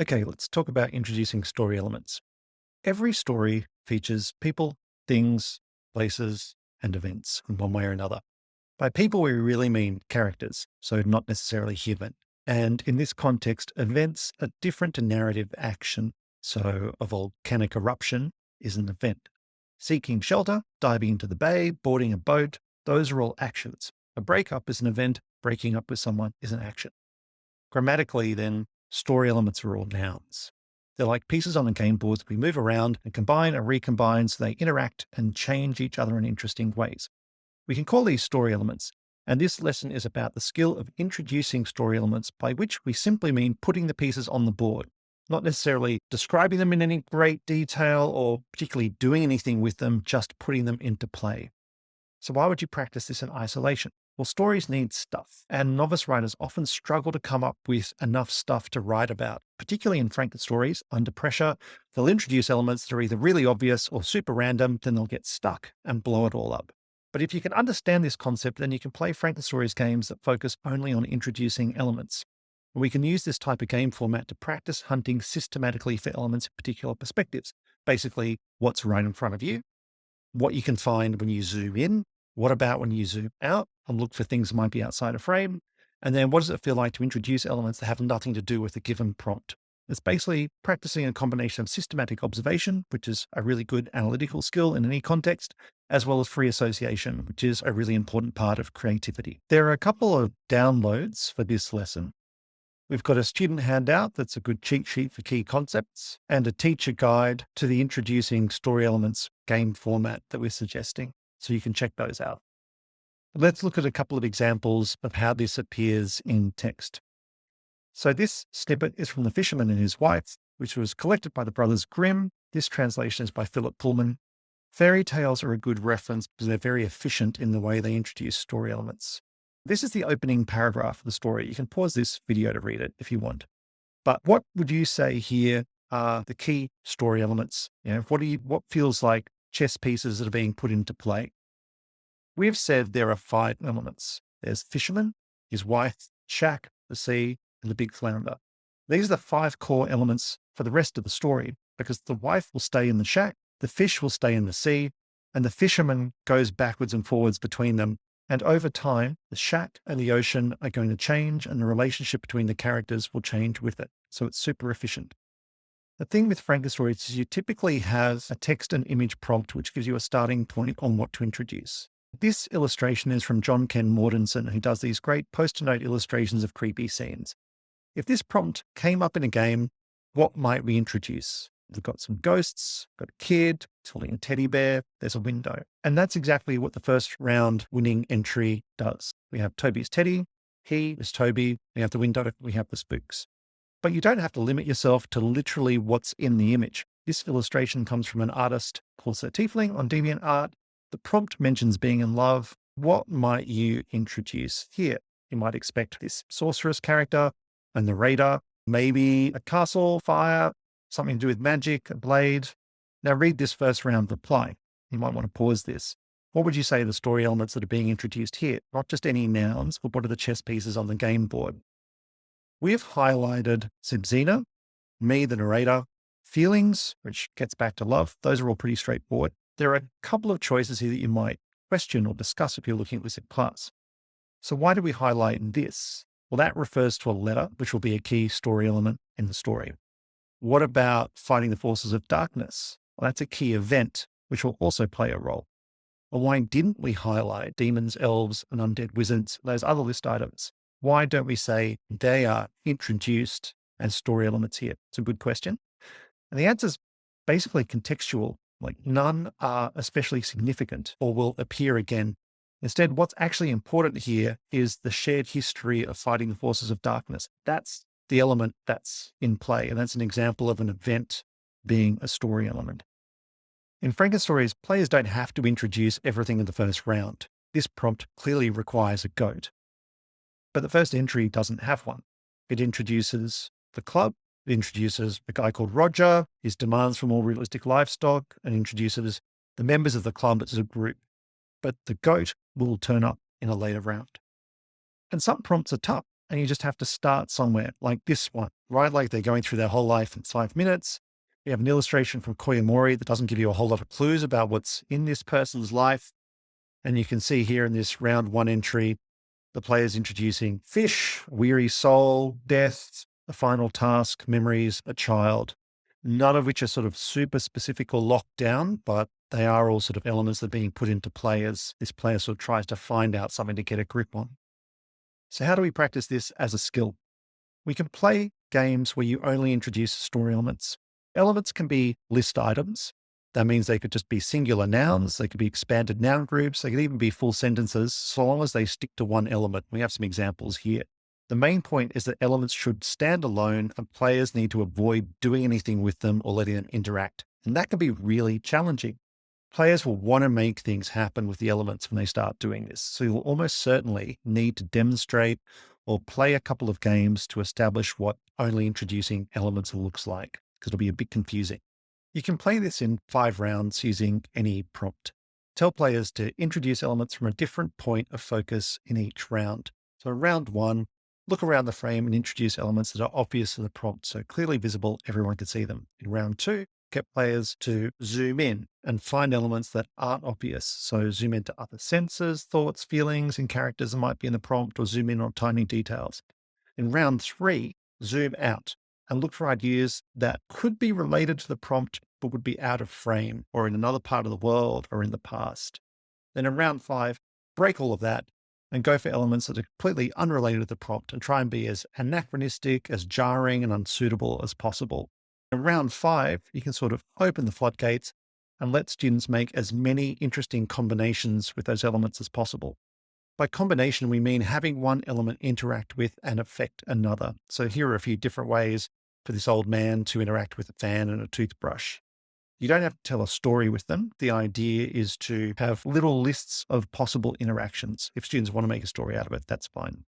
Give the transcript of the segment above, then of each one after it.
Okay, let's talk about introducing story elements. Every story features people, things, places, and events in one way or another. By people, we really mean characters, so not necessarily human. And in this context, events are different to narrative action. So a volcanic eruption is an event. Seeking shelter, diving into the bay, boarding a boat, those are all actions. A breakup is an event, breaking up with someone is an action. Grammatically, then, story elements are all nouns. They're like pieces on a game board that we move around and combine and recombine so they interact and change each other in interesting ways. We can call these story elements, and this lesson is about the skill of introducing story elements, by which we simply mean putting the pieces on the board, not necessarily describing them in any great detail or particularly doing anything with them, just putting them into play. So why would you practice this in isolation? Well, stories need stuff, and novice writers often struggle to come up with enough stuff to write about. Particularly in Frankenstories, under pressure, they'll introduce elements that are either really obvious or super random, then they'll get stuck and blow it all up. But if you can understand this concept, then you can play Frankenstories games that focus only on introducing elements. We can use this type of game format to practice hunting systematically for elements in particular perspectives. Basically, what's right in front of you, what you can find when you zoom in, what about when you zoom out and look for things that might be outside a frame, and then what does it feel like to introduce elements that have nothing to do with a given prompt. It's basically practicing a combination of systematic observation, which is a really good analytical skill in any context, as well as free association, which is a really important part of creativity. There are a couple of downloads for this lesson. We've got a student handout that's a good cheat sheet for key concepts, and a teacher guide to the introducing story elements game format that we're suggesting. So you can check those out. Let's look at a couple of examples of how this appears in text. So this snippet is from The Fisherman and His Wife, which was collected by the Brothers Grimm. This translation is by Philip Pullman. Fairy tales are a good reference because they're very efficient in the way they introduce story elements. This is the opening paragraph of the story. You can pause this video to read it if you want. But what would you say here are the key story elements? What feels like chess pieces that are being put into play? We've said there are 5 elements. There's Fisherman, his wife, shack, the sea, and the big flounder. These are the 5 core elements for the rest of the story, because the wife will stay in the shack, the fish will stay in the sea, and the fisherman goes backwards and forwards between them. And over time, the shack and the ocean are going to change, and the relationship between the characters will change with it. So it's super efficient. The thing with Frankenstories is you typically have a text and image prompt, which gives you a starting point on what to introduce. This illustration is from John Ken Mortensen, who does these great post-it note illustrations of creepy scenes. If this prompt came up in a game, what might we introduce? We've got some ghosts, got a kid, he's holding a teddy bear, there's a window. And that's exactly what the first round winning entry does. We have Toby's teddy, he is Toby, we have the window, we have the spooks. But you don't have to limit yourself to literally what's in the image. This illustration comes from an artist called Sir Tiefling on DeviantArt. The prompt mentions being in love. What might you introduce here? You might expect this sorceress character, a narrator, maybe a castle, fire, something to do with magic, a blade. Now read this first round reply. You might want to pause this. What would you say are the story elements that are being introduced here? Not just any nouns, but what are the chess pieces on the game board? We've highlighted Zibzina, me, the narrator, feelings, which gets back to love. Those are all pretty straightforward. There are a couple of choices here that you might question or discuss if you're looking at this in class. So why do we highlight this? Well, that refers to a letter, which will be a key story element in the story. What about fighting the forces of darkness? Well, that's a key event, which will also play a role. Well, why didn't we highlight demons, elves, and undead wizards, those other list items? Why don't we say they are introduced as story elements here? It's a good question. And the answer is basically contextual, like none are especially significant or will appear again. Instead, what's actually important here is the shared history of fighting the forces of darkness. That's the element that's in play. And that's an example of an event being a story element. In Frankenstories, players don't have to introduce everything in the first round. This prompt clearly requires a goat. But the first entry doesn't have one. It introduces the club, it introduces a guy called Roger, his demands for more realistic livestock, and introduces the members of the club as a group. But the goat will turn up in a later round. And some prompts are tough, and you just have to start somewhere, like this one. right? Like they're going through their whole life in 5 minutes. We have an illustration from Koyamori that doesn't give you a whole lot of clues about what's in this person's life. And you can see here in this round one entry, the player's introducing fish, a weary soul, death, a final task, memories, a child, none of which are sort of super specific or locked down, but they are all sort of elements that are being put into play as this player sort of tries to find out something to get a grip on. So how do we practice this as a skill? We can play games where you only introduce story elements. Elements can be list items. That means they could just be singular nouns. They could be expanded noun groups. They could even be full sentences, so long as they stick to one element. We have some examples here. The main point is that elements should stand alone and players need to avoid doing anything with them or letting them interact. And that can be really challenging. Players will want to make things happen with the elements when they start doing this. So you'll almost certainly need to demonstrate or play a couple of games to establish what only introducing elements looks like, because it'll be a bit confusing. You can play this in 5 rounds using any prompt. Tell players to introduce elements from a different point of focus in each round. So round 1, look around the frame and introduce elements that are obvious to the prompt, so clearly visible, everyone can see them. In round 2, get players to zoom in and find elements that aren't obvious. So zoom into other senses, thoughts, feelings, and characters that might be in the prompt, or zoom in on tiny details. In round 3, zoom out and look for ideas that could be related to the prompt, but would be out of frame or in another part of the world or in the past. Then in round 5, break all of that and go for elements that are completely unrelated to the prompt and try and be as anachronistic, as jarring and unsuitable as possible. In round 5, you can sort of open the floodgates and let students make as many interesting combinations with those elements as possible. By combination, we mean having one element interact with and affect another. So here are a few different ways for this old man to interact with a fan and a toothbrush. You don't have to tell a story with them. The idea is to have little lists of possible interactions. If students want to make a story out of it, that's fine.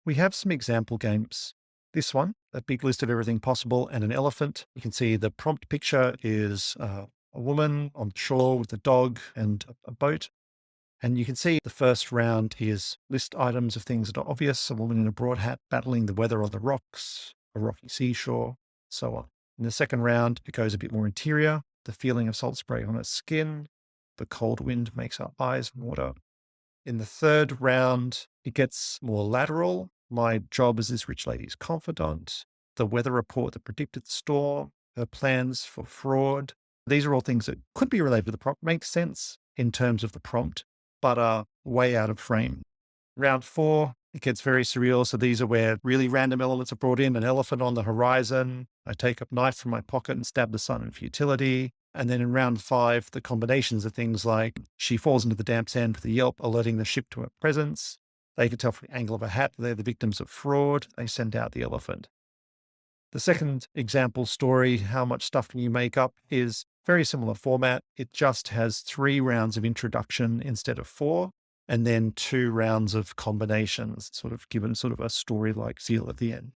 We have some example games. This one, a big list of everything possible and an elephant. You can see the prompt picture is a woman on shore with a dog and a boat. And you can see the first round is list items of things that are obvious. A woman in a broad hat battling the weather on the rocks, a rocky seashore, so on. In the second round, it goes a bit more interior. The feeling of salt spray on her skin. The cold wind makes her eyes water. In the third round, it gets more lateral. My job as this rich lady's confidant. The weather report that predicted the storm. Her plans for fraud. These are all things that could be related to the prompt, make sense in terms of the prompt, but are way out of frame. Round 4, it gets very surreal. So these are where really random elements are brought in. An elephant on the horizon. I take a knife from my pocket and stab the sun in futility. And then in round 5, the combinations are things like she falls into the damp sand with a yelp, alerting the ship to her presence. They can tell from the angle of a hat that they're the victims of fraud. They send out the elephant. The second example story, how much stuff can you make up, is very similar format. It just has 3 rounds of introduction instead of 4, and then 2 rounds of combinations, sort of given sort of a story-like feel at the end.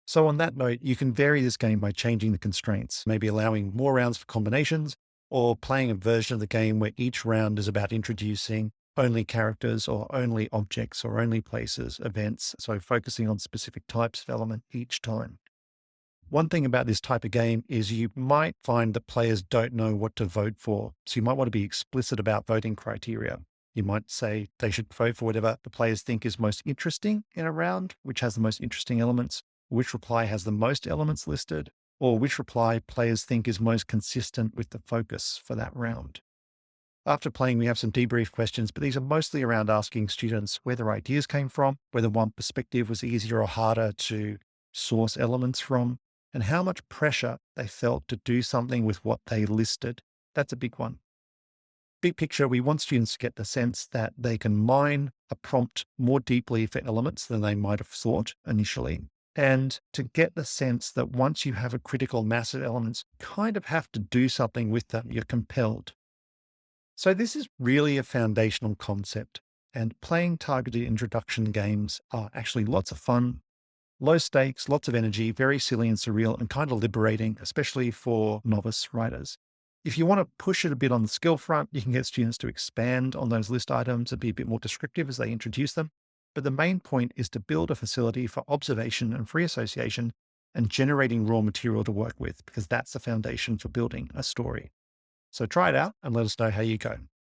So on that note, you can vary this game by changing the constraints, maybe allowing more rounds for combinations, or playing a version of the game where each round is about introducing only characters or only objects or only places, events, so focusing on specific types of element each time. One thing about this type of game is you might find that players don't know what to vote for. So you might want to be explicit about voting criteria. You might say they should vote for whatever the players think is most interesting in a round, which has the most interesting elements, which reply has the most elements listed, or which reply players think is most consistent with the focus for that round. After playing, we have some debrief questions, but these are mostly around asking students where their ideas came from, whether one perspective was easier or harder to source elements from, and how much pressure they felt to do something with what they listed. That's a big one. Big picture, we want students to get the sense that they can mine a prompt more deeply for elements than they might have thought initially. And to get the sense that once you have a critical mass of elements, you kind of have to do something with them. You're compelled. So this is really a foundational concept, and playing targeted introduction games are actually lots of fun. Low stakes, lots of energy, very silly and surreal, and kind of liberating, especially for novice writers. If you want to push it a bit on the skill front, you can get students to expand on those list items and be a bit more descriptive as they introduce them. But the main point is to build a facility for observation and free association and generating raw material to work with, because that's the foundation for building a story. So try it out and let us know how you go.